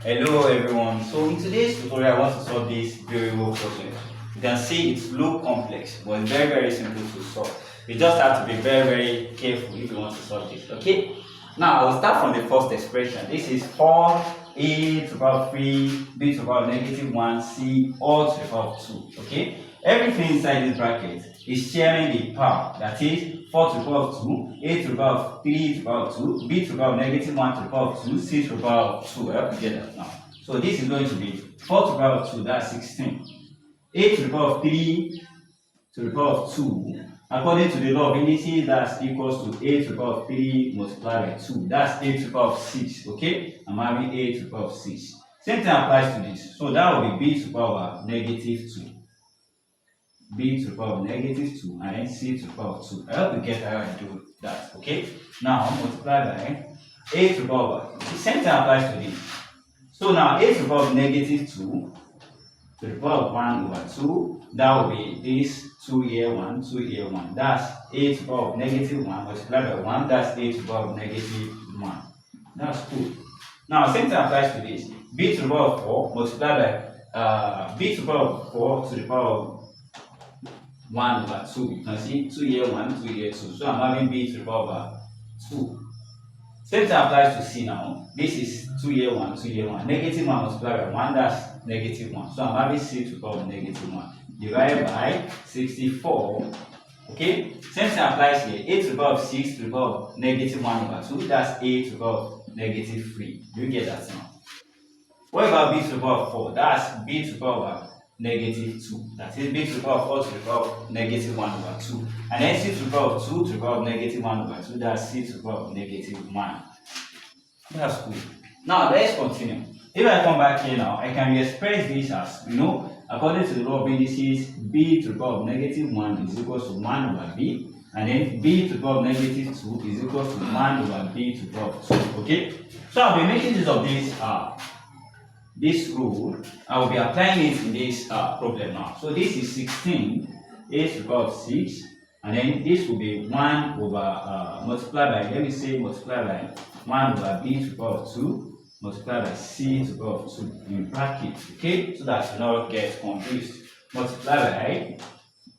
Hello everyone. So in today's tutorial, I want to solve this variable problem. You can see it looks complex, but it's very simple to solve. You just have to be very careful if you want to solve this. Okay. Now I'll start from the first expression. This is 4a to the power 3, b to the power -1, c all to the power 2. Okay. Everything inside this bracket is sharing the power. That is 4 to the power 2, a to the power 3 to the power 2, b to the power -1 to the power 2, c to the power 2. I hope you get that now. So this is going to be 4 to the power 2, that's 16. A to the power 3 to the power 2. According to the law of indices, that's equals to a to the power 3 multiplied by 2. That's a to the power 6. Okay? I'm having a to the power 6. Same thing applies to this. So that will be b to the power -2. B to the power -2 and then c to the power 2. I hope you get how I do that. Okay? Now multiply by a to the power. The same thing applies to this. So now a to the power -2 to the power 1/2. That will be this 2 here 1, 2 here 1. That's a to the power -1 multiplied by 1. That's a to the power -1. That's cool. Now same thing applies to this. B to the power 4 multiplied by b to the power 4 to the power 1/2. You can see 2 here 1, 2 here 2. So I'm having b to the power 2. Same thing applies to c now. This is 2 here 1, 2 here 1. -1 multiplied by 1, that's -1. So I'm having c to the power -1 divided by 64. Okay? Same thing applies here. A to the power 6 to the power -1/2. That's a to the power -3. Do you get that now? What about b to the power 4? That's b to the power -2. That is b to the power 4 to the power -1/2. And then c to the power 2 to the power -1/2. That's c to the power -1. That's cool. Now let's continue. If I come back here now, I can express this as, according to the law of indices, b to the power -1 is equal to 1/b. And then b to the power -2 is equal to 1/b to the power 2. Okay? So I'll be making use of this rule. I will be applying it in this problem now. So this is 16 a to the power 6, and then this will be 1 over multiplied by, let me say multiply by 1/b to the power 2 multiplied by c to the power 2 in bracket. Okay, so that you not get confused. Multiply by,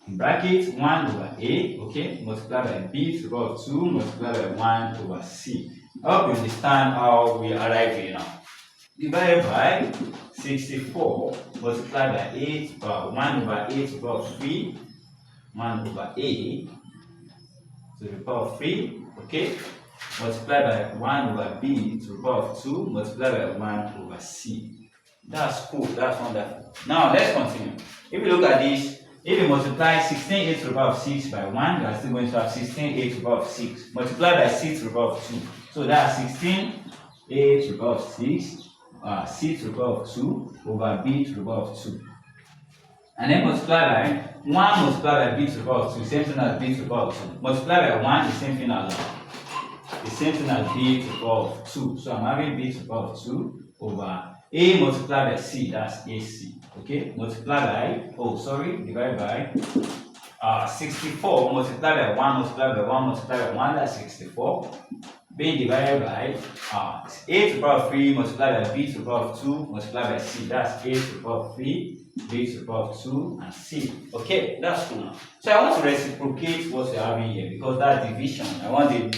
in bracket, 1/a, okay, multiply by b to the power 2 multiply by 1/c. I hope you understand how we arrive here now. Divided by 64 multiplied by 8 power 1/a to the power 3, 1/a to the power 3, okay, multiplied by 1/b to the power 2 multiplied by 1/c. That's cool, that's wonderful. Now let's continue. If you look at this, if you multiply 16a to the power 6 by 1, you are still going to have 16a to the power 6 multiplied by c to the power 2. So that's 16a to the power 6. C to the power 2 over b to the power 2. And then multiply by 1 multiplied by b to the power 2, same thing as b to the power 2. Multiply by 1, the same thing as b to the power 2. So I'm having b to the power 2 over a multiplied by c, that's ac. Okay? Multiply by, divided by 64 multiplied by 1 multiplied by 1 multiplied by 1, that's 64. B divided by a to the power 3 multiplied by b to the power 2 multiplied by c. That's a to the power 3, b to the power 2, and c. Okay, that's cool now. So I want to reciprocate what you're having here because that's division. I want to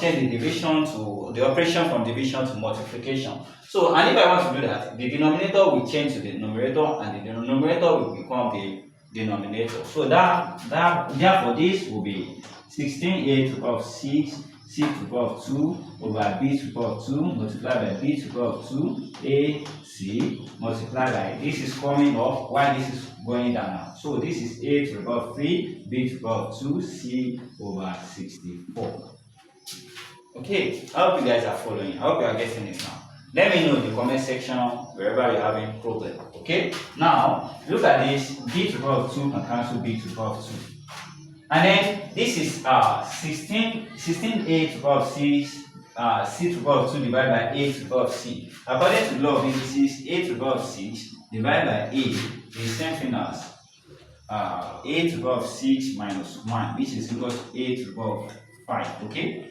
change the division to the operation from division to multiplication. So, and if I want to do that, the denominator will change to the numerator, and the denominator will become the denominator. So therefore this will be 16a to the power 6 c to the power 2 over b to the power 2 multiplied by b to the power 2 a c multiplied by, this is coming up while this is going down now. So this is a to the power 3 b to the power 2 c over 64. Okay, I hope you guys are following. I hope you are getting this now. Let me know in the comment section wherever you're having problem. Okay, now look at this. B to the power 2 can cancel b to the power 2. And then this is 16a to the power 6, c to the power 2 divided by a to the power c. According to the law of indices, a to the power 6 divided by a is the same thing as a to the power 6 minus 1, which is equal to a to the power 5. Okay?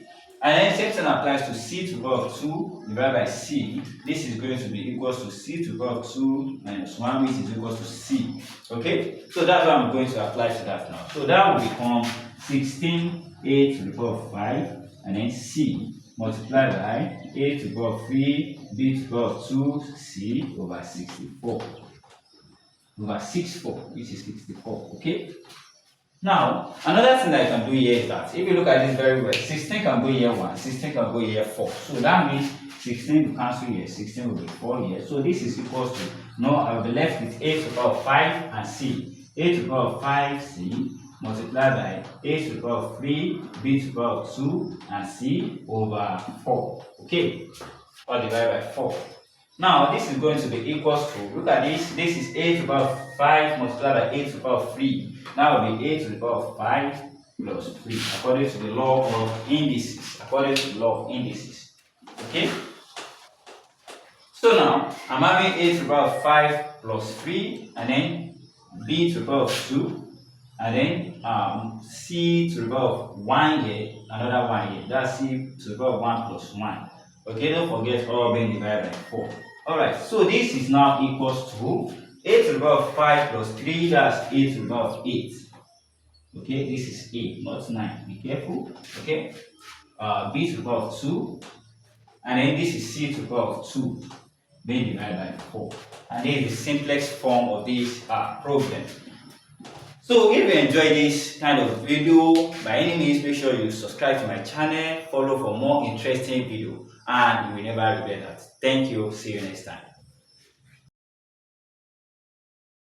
And then same thing applies to c to the power of 2 divided by c. This is going to be equals to c to the power of 2 minus 1, which is equals to c. Okay, so that's what I'm going to apply to that now. So that will become 16a to the power of 5, and then c multiplied by a to the power of 3, b to the power of 2, c over 64. Over 64, which is 64. Okay. Now, another thing that you can do here is that if you look at this very well, 16 can go here 1, 16 can go here 4. So that means 16 will cancel here, 16 will be 4 here. So this is equals to, no, I'll be left with a to the power of 5 and c. A to the power of 5c multiplied by a to the power of 3, b to the power of 2, and c over 4. Okay, or divided by 4. Now, this is going to be equals to, look at this, this is a to the power of 5 multiplied by a to the power of 3. Now, it will be a to the power of 5 plus 3, according to the law of indices. According to the law of indices. Okay? So now, I'm having a to the power of 5 plus 3, and then b to the power of 2, and then c to the power of 1 here, another 1 here. That's c to the power of 1 plus 1. Okay, don't forget all being divided by 4. Alright, so this is now equals to a to the power of 5 plus 3, that's a to the power of 8. Okay, this is 8, not 9. Be careful. Okay, b to the power of 2, and then this is c to the power of 2 being divided by 4. And this is the simplest form of this problem. So if you enjoy this kind of video, by any means, make sure you subscribe to my channel, follow for more interesting videos, and you will never regret that. Thank you. See you next time.